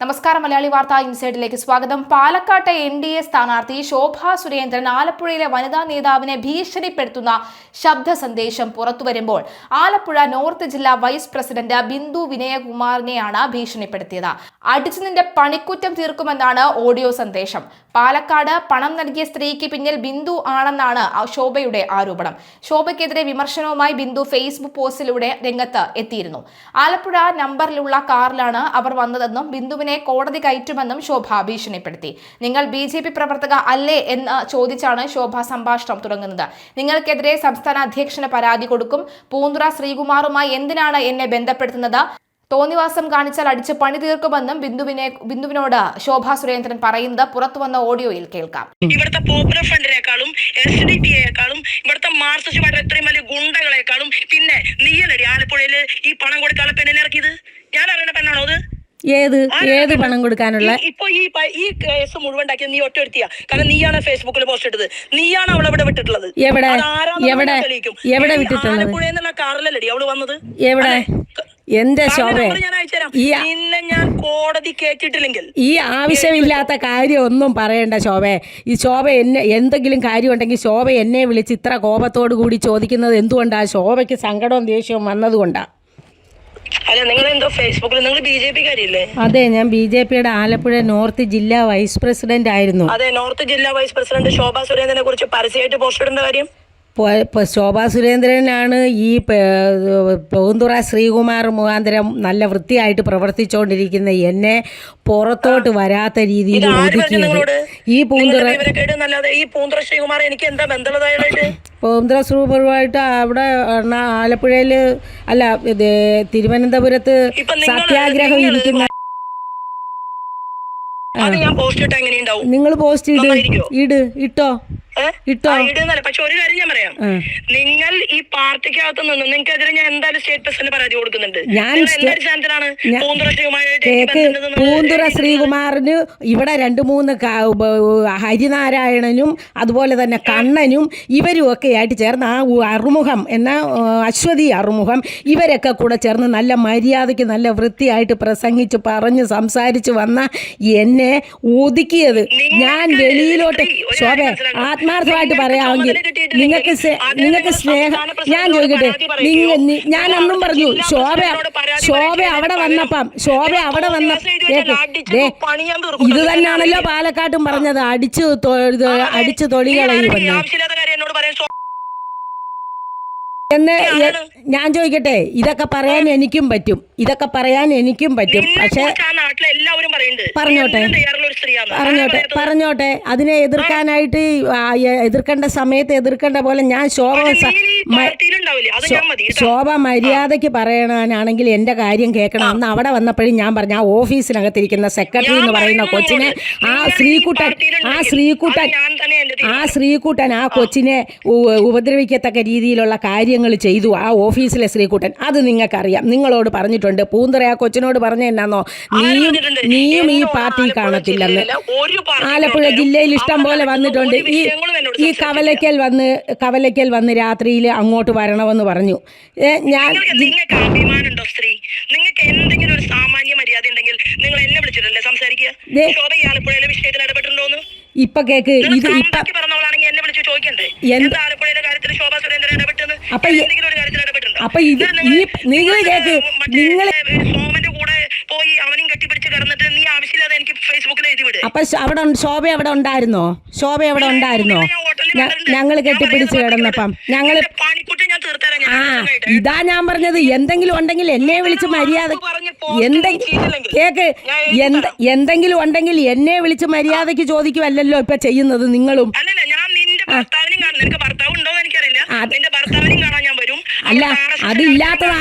നമസ്കാരം. മലയാളി വാർത്താ ഇൻസൈഡിലേക്ക് സ്വാഗതം. പാലക്കാട്ടെ NDA സ്ഥാനാർത്ഥി ശോഭാ സുരേന്ദ്രൻ ആലപ്പുഴയിലെ വനിതാ നേതാവിനെ ഭീഷണിപ്പെടുത്തുന്ന ശബ്ദ സന്ദേശം പുറത്തുവരുമ്പോൾ ആലപ്പുഴ നോർത്ത് ജില്ലാ വൈസ് പ്രസിഡന്റ് ബിന്ദു വിനയകുമാറിനെയാണ് ഭീഷണിപ്പെടുത്തിയത്. അടിച്ചു നിന്റെ പണിക്കുറ്റം തീർക്കുമെന്നാണ് ഓഡിയോ സന്ദേശം. പാലക്കാട് പണം നൽകിയ സ്ത്രീക്ക് പിന്നിൽ ബിന്ദു ആണെന്നാണ് ശോഭയുടെ ആരോപണം. ശോഭയ്ക്കെതിരെ വിമർശനവുമായി ബിന്ദു ഫേസ്ബുക്ക് പോസ്റ്റിലൂടെ രംഗത്ത് എത്തിയിരുന്നു. ആലപ്പുഴ നമ്പറിലുള്ള കാറിലാണ് അവർ വന്നതെന്നും ബിന്ദുവിനെ കോടതി കയറ്റുമെന്നും ശോഭ ഭീഷണിപ്പെടുത്തി. നിങ്ങൾ BJP പ്രവർത്തക അല്ലേ എന്ന് ചോദിച്ചാണ് ശോഭ സംഭാഷണം തുടങ്ങുന്നത്. നിങ്ങൾക്കെതിരെ സംസ്ഥാന അധ്യക്ഷന് പരാതി കൊടുക്കും. പൂന്തുറ ശ്രീകുമാറുമായി എന്തിനാണ് എന്നെ ബന്ധപ്പെടുത്തുന്നത്? തോന്നിവാസം കാണിച്ചാൽ അടിച്ച് പണി തീർക്കുമെന്നും ബിന്ദുവിനോട് ശോഭാ സുരേന്ദ്രൻ പറയുന്നത് പുറത്തുവന്ന ഓഡിയോയിൽ കേൾക്കാം. ഇവിടുത്തെ പോപ്പുലർ ഫ്രണ്ടിനേക്കാളും SDPയെക്കാളും ഇവിടുത്തെ മാർക്സിസ്റ്റ് പാർട്ടി എത്രയും വലിയ ഗുണ്ടകളെക്കാളും പിന്നെ നീയലടി ആലപ്പുഴയില് ഈ പണം കൊടുക്കാനുള്ള പെണ്ണിനെ ഇറക്കിയത്? ഞാൻ അറിയണ പെണ്ണാണോ അത്? ഏത് പണം കൊടുക്കാനുള്ള? ഇപ്പൊ ഈ കേസ് മുഴുവൻ ഉണ്ടാക്കിയത് നീ ഒറ്റ വ്യക്തിയാ. കാരണം നീയാണ് ഫേസ്ബുക്കിൽ പോസ്റ്റ് ഇട്ടത്, നീയാണ് അവളെ ഇവിടെ വിട്ടിട്ടുള്ളത്. എവിടെ വിട്ടിട്ടുള്ളത്? ആലപ്പുഴയിൽ നിന്നുള്ള കാറിലല്ലടി അവള് വന്നത്. എവിടെ? എന്റെ ശോഭ, നിന്നെ ഞാൻ കോടതി കേട്ടിട്ടില്ലെങ്കിൽ ഈ ആവശ്യമില്ലാത്ത കാര്യം ഒന്നും പറയണ്ട ശോഭ. ഈ ശോഭ എന്നെ എന്തെങ്കിലും കാര്യം ഉണ്ടെങ്കിൽ ശോഭ എന്നെ വിളിച്ച് ഇത്ര കോപത്തോടു കൂടി ചോദിക്കുന്നത് എന്തുകൊണ്ടാ? ശോഭയ്ക്ക് സങ്കടവും ദേഷ്യവും വന്നതുകൊണ്ടാ. അല്ല, നിങ്ങൾ എന്തോ ഫേസ്ബുക്കിൽ നിങ്ങൾ BJP കാരിയല്ലേ? അതെ, ഞാൻ BJPയുടെ ആലപ്പുഴ നോർത്ത് ജില്ലാ വൈസ് പ്രസിഡന്റ് ആയിരുന്നു. അതെ, നോർത്ത് ജില്ലാ വൈസ് പ്രസിഡന്റ് ശോഭാ സുരേന്ദ്രനെ കുറിച്ച് പരസ്യമായിട്ട് പോസ്റ്റ് ഇടേണ്ട കാര്യം? ശോഭാ സുരേന്ദ്രനാണ് ഈ പൂന്തുറ ശ്രീകുമാർ മുഖാന്തരം നല്ല വൃത്തിയായിട്ട് പ്രവർത്തിച്ചുകൊണ്ടിരിക്കുന്ന എന്നെ പുറത്തോട്ട് വരാത്ത രീതിയിൽ ഒതുക്കിയത്. ഈ പൂന്തുറ ശ്രീകുമാർ എനിക്ക് എന്താ ബന്ധമുള്ളതായിട്ട്? പൂന്തുറ ശ്രീകുമാറുമായിട്ട് അവിടെ ആലപ്പുഴയിൽ അല്ല തിരുവനന്തപുരത്ത് സത്യാഗ്രഹം ഇരിക്കുന്ന നിങ്ങൾ പോസ്റ്റ് ഇട്ടോ? പക്ഷെ ഒരു കാര്യം ഞാൻ പറയാം, നിങ്ങൾ ഈ പാർട്ടിക്കകത്ത് നിന്ന് നിങ്ങൾക്കെതിരെ ഞാൻ എന്തായാലും സ്റ്റേറ്റ് പ്രസിഡന്റ് പരാതി കൊടുക്കുന്നുണ്ട്. പൂന്തുറ ശ്രീകുമാറിന് ഇവിടെ 2-3 ഹരിനാരായണനും അതുപോലെ തന്നെ കണ്ണനും ഇവരും ഒക്കെ ആയിട്ട് ചേർന്ന് ആ അറുമുഖം എന്ന അശ്വതി അറുമുഖം ഇവരൊക്കെ കൂടെ ചേർന്ന് നല്ല മര്യാദയ്ക്ക് നല്ല വൃത്തിയായിട്ട് പ്രസംഗിച്ച് പറഞ്ഞ് സംസാരിച്ച് വന്ന എന്നെ ഒതുക്കിയത്. ഞാൻ വെളിയിലോട്ട് ശോഭ ആത്മാർത്ഥമായിട്ട് പറയാമെങ്കിൽ നിങ്ങൾക്ക് സ്നേഹം ഞാൻ ചോദിക്കട്ടെ, ഞാൻ അന്നും പറഞ്ഞു ശോഭ അവിടെ വന്നപ്പം ഇത് തന്നെയാണല്ലോ പാലക്കാട്ടും പറഞ്ഞത്, അടിച്ചു തൊളികളയുമെന്ന് എന്ന് ഞാൻ ചോദിക്കട്ടെ. ഇതൊക്കെ പറയാൻ എനിക്കും പറ്റും, പക്ഷെ പറഞ്ഞോട്ടെ അതിനെ എതിർക്കാനായിട്ട് എതിർക്കേണ്ട സമയത്ത് എതിർക്കേണ്ട പോലെ ഞാൻ ശോഭ മര്യാദയ്ക്ക് പറയണാണെങ്കിൽ എൻ്റെ കാര്യം കേൾക്കണം. അന്ന് അവിടെ വന്നപ്പോഴും ഞാൻ പറഞ്ഞു, ആ ഓഫീസിനകത്തിരിക്കുന്ന സെക്രട്ടറി എന്ന് പറയുന്ന കൊച്ചിനെ ആ ശ്രീകുട്ടൻ ആ കൊച്ചിനെ ഉപദ്രവിക്കത്തക്ക രീതിയിലുള്ള കാര്യങ്ങൾ ചെയ്തു. ആ ഓഫീസിലെ ശ്രീകുട്ടൻ, അത് നിങ്ങൾക്കറിയാം, നിങ്ങളോട് പറഞ്ഞിട്ടുണ്ട്. പൂന്തുറ ആ കൊച്ചിനോട് പറഞ്ഞ എന്നാന്നോ, നീയും ഈ പാർട്ടി കാണത്തില്ലെന്ന്. ആലപ്പുഴ ജില്ലയിൽ ഇഷ്ടം പോലെ വന്നിട്ടുണ്ട്. ഈ കവലയ്ക്കൽ വന്ന് രാത്രിയിൽ അങ്ങോട്ട് വരണമെന്ന് പറഞ്ഞു. നിങ്ങൾക്ക് അഭിമാനമുണ്ടോ സ്ത്രീ? നിങ്ങൾക്ക് എന്തെങ്കിലും ഒരു സാമാന്യ മര്യാദ ഉണ്ടെങ്കിൽ നിങ്ങൾ എന്നെ വിളിച്ചിട്ടല്ലേ സംസാരിക്കുക? ശോഭ ഈ ആലപ്പുഴയിലെ വിഷയത്തിൽ ഇടപെട്ടിട്ടുണ്ടോന്ന് ഇപ്പൊ കേക്ക്. ഇത് പറഞ്ഞോളാണെങ്കിൽ എന്നെ വിളിച്ച് ചോദിക്കണ്ടേ എന്താ ആലപ്പുഴയിലെ കാര്യത്തിൽ ശോഭാ സുരേന്ദ്രൻ ഇടപെട്ടെന്ന്? എന്തെങ്കിലും ഒരു കാര്യത്തിൽ ഇടപെട്ടുണ്ടോ? നിങ്ങൾ സോമന്റെ കൂടെ പോയി അവനും കെട്ടിപ്പിടിച്ച് കിടന്നിട്ട് നീ ആവശ്യമില്ലാതെ എനിക്ക് ഫേസ്ബുക്കിൽ എഴുതി വിട്. അപ്പൊ ശോഭ അവിടെ ഉണ്ടായിരുന്നോ? ഞങ്ങൾ കെട്ടിപ്പിടിച്ച് കിടന്നപ്പം ഞങ്ങള് ഇതാ ഞാൻ പറഞ്ഞത്, എന്തെങ്കിലും ഉണ്ടെങ്കിൽ എന്നെ വിളിച്ച് മര്യാദ എന്തെങ്കിലും ഉണ്ടെങ്കിൽ എന്നെ വിളിച്ച് മര്യാദയ്ക്ക് ചോദിക്കുമല്ലോ ഇപ്പൊ ചെയ്യുന്നത് നിങ്ങളും. അല്ല, അതില്ലാത്തത്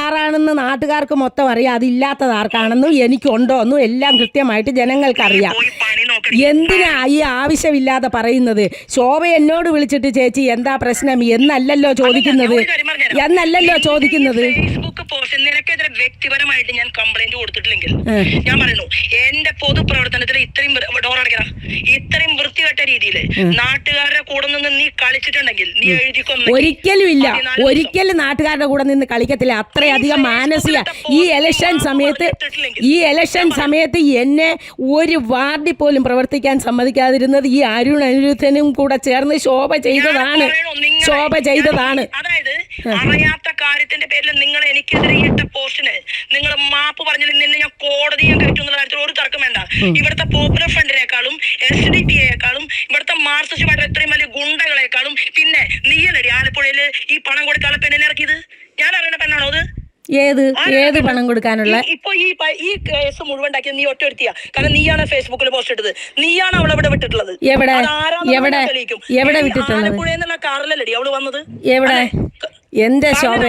ആരാണെന്ന് നാട്ടുകാർക്ക് മൊത്തം അറിയാം, അതില്ലാത്തത് ആർക്കാണെന്നും എനിക്കുണ്ടോന്നും എല്ലാം കൃത്യമായിട്ട് ജനങ്ങൾക്കറിയാം. എന്തിനാ ഈ ആവശ്യമില്ലാതെ പറയുന്നത്? ശോഭ എന്നോട് വിളിച്ചിട്ട് ചേച്ചി എന്താ പ്രശ്നം എന്നല്ലല്ലോ ചോദിക്കുന്നത്. നിനക്കെതിരെ വ്യക്തിപരമായിട്ട് ഞാൻ കംപ്ലൈന്റ് കൊടുത്തിട്ടില്ലെങ്കിൽ ഞാൻ പറയുന്നു, എന്റെ പൊതുപ്രവർത്തനത്തിൽ ഇത്രയും ഡോർ അടയ്ക്കണം. ഇത്രയും വൃത്തികെട്ട രീതിയിൽ നാട്ടുകാരുടെ കൂടെ നിന്ന് നീ കളിച്ചിട്ടുണ്ടെങ്കിൽ നീ എഴുതിക്കൊന്നു. ഒരിക്കലും ഇല്ല, ഒരിക്കലും നാട്ടുകാരുടെ കൂടെ നിന്ന് കളിക്കത്തില്ല. അത്രയധികം മാനസിക ഈ ഇലക്ഷൻ സമയത്ത് എന്നെ ഒരു വാർഡിൽ പോലും പ്രവർത്തിക്കാൻ സമ്മതിക്കാതിരുന്നത് ഈ അരുൺ അനിരുദ്ധനും കൂടെ ചേർന്ന് ശോഭ ചെയ്തതാണ്. അതായത് അറിയാത്ത കാര്യത്തിന്റെ പേരിൽ നിങ്ങൾ എനിക്കെതിരെ ഇട്ട പോസ്റ്റിന് നിങ്ങൾ മാപ്പ് പറഞ്ഞാൽ നിന്നെ ഞാൻ കോടതിയെ കയറ്റുന്ന കാര്യത്തിൽ ഒരു തർക്കം വേണ്ട. ഇവിടുത്തെ പോപ്പുലർ ഫ്രണ്ടിനേക്കാളും SDP-യേക്കാളും ഇവിടുത്തെ മാർക്സിസ്റ്റ് പാർട്ടി എത്രയും വലിയ ഗുണ്ടകളെക്കാളും പിന്നെ നീയല്ലടി ആലപ്പുഴയില് ഈ പണം കൊടുക്കാനുള്ള പെണ്ണിനെ ഇറക്കിയത്. ഞാൻ അറിയണ പെണ്ണാണോ അത്? ഏത് പണം കൊടുക്കാനുള്ള? ഇപ്പൊ ഈ കേസ് മുഴുവൻ ഉണ്ടാക്കിയത് നീ ഒറ്റ എടുത്തിയാ. കാരണം നീയാണ് ഫേസ്ബുക്കിൽ പോസ്റ്റ് ഇട്ടത്, നീയാണ് അവളെ ഇവിടെ വിട്ടിട്ടുള്ളത്. എവിടെ വിട്ടിട്ടുള്ളത്? ആലപ്പുഴ എന്നുള്ള കാറിലല്ലടി അവള് വന്നത്. എവിടെ? എന്റെ ശോഭ,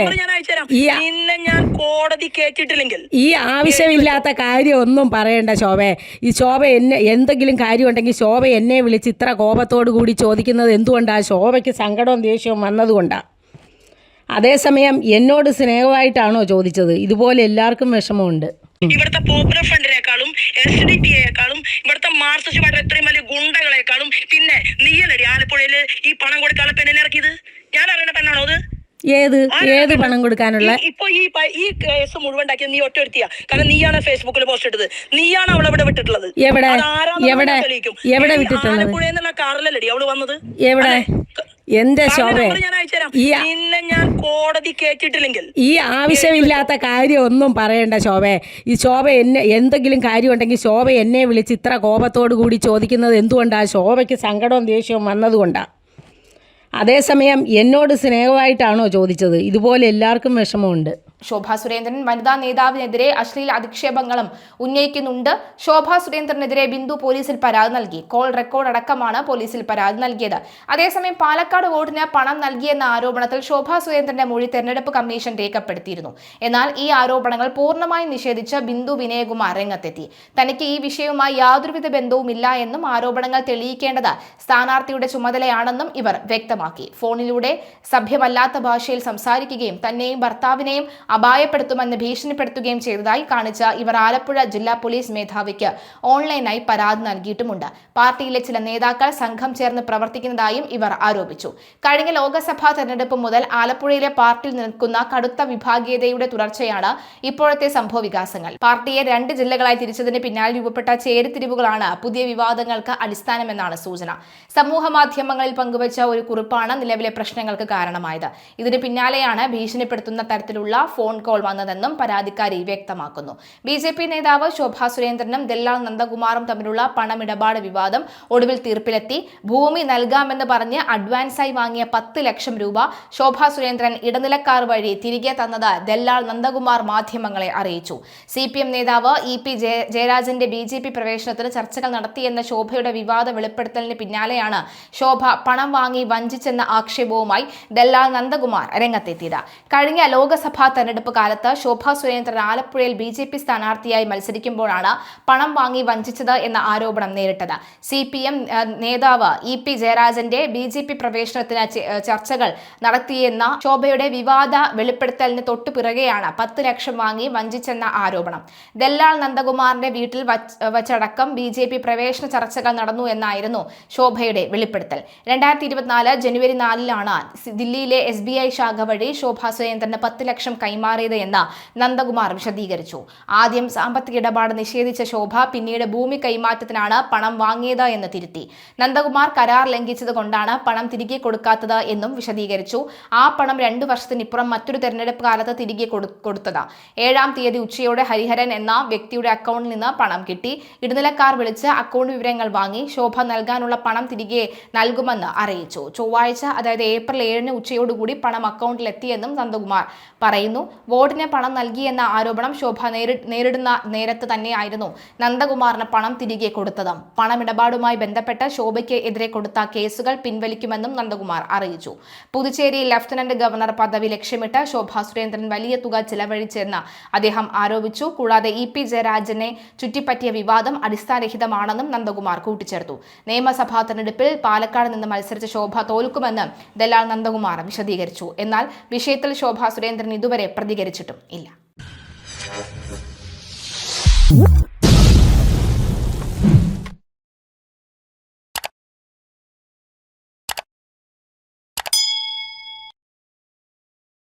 നിന്നെ ഞാൻ കോടതി കേട്ടിട്ടില്ലെങ്കിൽ ഈ ആവശ്യമില്ലാത്ത കാര്യം ഒന്നും പറയണ്ട ശോഭേ. ഈ ശോഭ എന്നെ എന്തെങ്കിലും കാര്യം ഉണ്ടെങ്കിൽ ശോഭ എന്നെ വിളിച്ച് ഇത്ര കോപത്തോടു കൂടി ചോദിക്കുന്നത് എന്തുകൊണ്ടാ? ശോഭയ്ക്ക് സങ്കടവും ദേഷ്യവും വന്നതുകൊണ്ടാ. അതേസമയം എന്നോട് സ്നേഹമായിട്ടാണോ ചോദിച്ചത്? ഇതുപോലെ എല്ലാവർക്കും വിഷമമുണ്ട്. ഇവിടുത്തെ പോപ്പുലർ ഫ്രണ്ടിനേക്കാളും SDP-യേക്കാളും ഇവിടുത്തെ മാർക്സിസ്റ്റ് പാർട്ടി എത്രയും വലിയ ഗുണ്ടകളെക്കാളും പിന്നെ നീയല്ലടി ആലപ്പുഴയില് ഈ പണം കൊടുക്കാനുള്ള പെണ്ണിനെ ഇറക്കിയത്. ഞാൻ അറിയണ പെണ്ണാണോ അത്? ഏത് പണം കൊടുക്കാനുള്ള? ഇപ്പൊ ഈ കേസ് മുഴുവൻ ഉണ്ടാക്കിയത് നീ ഒറ്റ എടുത്തിയാ. കാരണം നീയാണ് ഫേസ്ബുക്കിൽ പോസ്റ്റ് ഇട്ടത്, നീയാണ് അവളെ ഇവിടെ വിട്ടിട്ടുള്ളത്. എവിടെ വിട്ടിട്ടുള്ളത്? ആലപ്പുഴ എന്നുള്ള കാറിലല്ലടി അവള് വന്നത്. എവിടെ? എന്റെ ശോഭ, നിന്നെ ഞാൻ കോടതി കേട്ടിട്ടില്ലെങ്കിൽ ഈ ആവശ്യമില്ലാത്ത കാര്യം ഒന്നും പറയണ്ട ശോഭേ. ഈ ശോഭ എന്നെ എന്തെങ്കിലും കാര്യം ഉണ്ടെങ്കിൽ ശോഭ എന്നെ വിളിച്ച് ഇത്ര കോപത്തോടു കൂടി ചോദിക്കുന്നത് എന്തുകൊണ്ടാ? ശോഭയ്ക്ക് സങ്കടവും ദേഷ്യവും വന്നതുകൊണ്ടാ. അതേസമയം എന്നോട് സ്നേഹമായിട്ടാണോ ചോദിച്ചത്? ഇതുപോലെ എല്ലാവർക്കും വിഷമമുണ്ട്. ശോഭാ സുരേന്ദ്രൻ വനിതാ നേതാവിനെതിരെ അശ്ലീല അധിക്ഷേപങ്ങളും ഉന്നയിക്കുന്നുണ്ട്. ശോഭാ സുരേന്ദ്രനെതിരെ ബിന്ദു പോലീസിൽ പരാതി നൽകി. കോൾ റെക്കോർഡ് അടക്കമാണ് പോലീസിൽ പരാതി നൽകിയത്. അതേസമയം പാലക്കാട് വോട്ടിന് പണം നൽകിയെന്ന ആരോപണത്തിൽ ശോഭാ സുരേന്ദ്രന്റെ മൊഴി തെരഞ്ഞെടുപ്പ് കമ്മീഷൻ രേഖപ്പെടുത്തിയിരുന്നു. എന്നാൽ ഈ ആരോപണങ്ങൾ പൂർണ്ണമായും നിഷേധിച്ച് ബിന്ദു വിനയകുമാർ രംഗത്തെത്തി. തനിക്ക് ഈ വിഷയവുമായി യാതൊരുവിധ ബന്ധവുമില്ല എന്നും ആരോപണങ്ങൾ തെളിയിക്കേണ്ടത് സ്ഥാനാർത്ഥിയുടെ ചുമതലയാണെന്നും ഇവർ വ്യക്തമാക്കി. ഫോണിലൂടെ സഭ്യമല്ലാത്ത ഭാഷയിൽ സംസാരിക്കുകയും തന്നെയും ഭർത്താവിനെയും അപായപ്പെടുത്തുമെന്ന് ഭീഷണിപ്പെടുത്തുകയും ചെയ്തതായി കാണിച്ച ഇവർ ആലപ്പുഴ ജില്ലാ പോലീസ് മേധാവിക്ക് ഓൺലൈനായി പരാതി നൽകിയിട്ടുമുണ്ട്. പാർട്ടിയിലെ ചില നേതാക്കൾ സംഘം ചേർന്ന് പ്രവർത്തിക്കുന്നതായും ഇവർ ആരോപിച്ചു. കഴിഞ്ഞ ലോക്സഭാ തെരഞ്ഞെടുപ്പ് മുതൽ ആലപ്പുഴയിലെ പാർട്ടിയിൽ നിൽക്കുന്ന കടുത്ത വിഭാഗീയതയുടെ തുടർച്ചയാണ് ഇപ്പോഴത്തെ സംഭവവികാസങ്ങൾ. പാർട്ടിയെ 2 ജില്ലകളായി തിരിച്ചതിന് പിന്നാലെ രൂപപ്പെട്ട ചേരിതിരിവുകളാണ് പുതിയ വിവാദങ്ങൾക്ക് അടിസ്ഥാനമെന്നാണ് സൂചന. സമൂഹ മാധ്യമങ്ങളിൽ പങ്കുവച്ച ഒരു കുറിപ്പാണ് നിലവിലെ പ്രശ്നങ്ങൾക്ക് കാരണമായത്. ഇതിന് പിന്നാലെയാണ് ഭീഷണിപ്പെടുത്തുന്ന തരത്തിലുള്ള ഫോൺ കോൾ വന്നതെന്നും പരാതിക്കാരി വ്യക്തമാക്കുന്നു. BJP നേതാവ് ശോഭാ സുരേന്ദ്രനും ദല്ലാൽ നന്ദകുമാറും തമ്മിലുള്ള പണമിടപാട് വിവാദം ഒടുവിൽ തീർപ്പിലെത്തി. ഭൂമി നൽകാമെന്ന് പറഞ്ഞ് അഡ്വാൻസായി വാങ്ങിയ 10 ലക്ഷം രൂപ ശോഭാ സുരേന്ദ്രൻ ഇടനിലക്കാർ വഴി തിരികെ തന്നത് ദല്ലാൽ നന്ദകുമാർ മാധ്യമങ്ങളെ അറിയിച്ചു. CPM നേതാവ് EP ജയരാജന്റെ BJP പ്രവേശനത്തിന് ചർച്ചകൾ നടത്തിയെന്ന ശോഭയുടെ വിവാദ വെളിപ്പെടുത്തലിന് പിന്നാലെയാണ് ശോഭ പണം വാങ്ങി വഞ്ചിച്ചെന്ന ആക്ഷേപവുമായി ദല്ലാൽ നന്ദകുമാർ രംഗത്തെത്തിയത്. കഴിഞ്ഞ ലോക്സഭാ തെരഞ്ഞെടുപ്പ് കാലത്ത് ശോഭാ സുരേന്ദ്രൻ ആലപ്പുഴയിൽ BJP സ്ഥാനാർത്ഥിയായി മത്സരിക്കുമ്പോഴാണ് പണം വാങ്ങി വഞ്ചിച്ചത് എന്ന ആരോപണം നേരിട്ടത്. CPM നേതാവ് EP ജയരാജന്റെ BJP പ്രവേശനത്തിന് ചർച്ചകൾ നടത്തിയെന്ന ശോഭയുടെ വിവാദ വെളിപ്പെടുത്തലിന് തൊട്ടുപിറകെയാണ് 10 ലക്ഷം വാങ്ങി വഞ്ചിച്ചെന്ന ആരോപണം. ദല്ലാൽ നന്ദകുമാറിന്റെ വീട്ടിൽ വച്ചടക്കം BJP പ്രവേശന ചർച്ചകൾ നടന്നു എന്നായിരുന്നു ശോഭയുടെ വെളിപ്പെടുത്തൽ. 2024 ജനുവരി 4-ലാണ് ദില്ലിയിലെ SBI ശാഖ വഴി ശോഭാ സുരേന്ദ്രന് 10 ലക്ഷം കൈമാറിയത് എന്ന് നന്ദകുമാർ വിശദീകരിച്ചു. ആദ്യം സാമ്പത്തിക ഇടപാട് നിഷേധിച്ച ശോഭ പിന്നീട് ഭൂമി കൈമാറ്റത്തിനാണ് പണം വാങ്ങിയത് എന്ന് തിരുത്തി. നന്ദകുമാർ കരാർ ലംഘിച്ചത് കൊണ്ടാണ് പണം തിരികെ കൊടുക്കാത്തത് എന്നും വിശദീകരിച്ചു. ആ പണം 2 വർഷത്തിനിപ്പുറം മറ്റൊരു തെരഞ്ഞെടുപ്പ് കാലത്ത് തിരികെ കൊടുത്തത്. 7-ാം തീയതി ഉച്ചയോടെ ഹരിഹരൻ എന്ന വ്യക്തിയുടെ അക്കൗണ്ടിൽ നിന്ന് പണം കിട്ടി. ഇടനിലക്കാർ വിളിച്ച് അക്കൗണ്ട് വിവരങ്ങൾ വാങ്ങി ശോഭ നൽകാനുള്ള പണം തിരികെ നൽകുമെന്ന് അറിയിച്ചു. ചൊവ്വാഴ്ച അതായത് ഏപ്രിൽ 7-ന് ഉച്ചയോടുകൂടി പണം അക്കൗണ്ടിലെത്തിയെന്നും നന്ദകുമാർ പറയുന്നു. വോട്ടിന് പണം നൽകിയെന്ന ആരോപണം ശോഭ നേരിടുന്ന നേരത്ത് തന്നെയായിരുന്നു നന്ദകുമാറിന് പണം തിരികെ കൊടുത്തതും. പണമിടപാടുമായി ബന്ധപ്പെട്ട് ശോഭയ്ക്ക് എതിരെ കൊടുത്ത കേസുകൾ പിൻവലിക്കുമെന്നും നന്ദകുമാർ അറിയിച്ചു. പുതുച്ചേരിയിൽ ലഫ്റ്റനന്റ് ഗവർണർ പദവി ലക്ഷ്യമിട്ട് ശോഭാ സുരേന്ദ്രൻ വലിയ തുക ചിലവഴിച്ചെന്ന് അദ്ദേഹം ആരോപിച്ചു. കൂടാതെ EP ജയരാജനെ ചുറ്റിപ്പറ്റിയ വിവാദം അടിസ്ഥാനരഹിതമാണെന്നും നന്ദകുമാർ കൂട്ടിച്ചേർത്തു. നിയമസഭാ തെരഞ്ഞെടുപ്പിൽ പാലക്കാട് നിന്ന് മത്സരിച്ച ശോഭ തോൽക്കുമെന്ന് ദല്ലാൽ നന്ദകുമാർ വിശദീകരിച്ചു. എന്നാൽ വിഷയത്തിൽ ശോഭാ സുരേന്ദ്രൻ ഇതുവരെ പ്രതികരിച്ചിട്ടും ഇല്ല.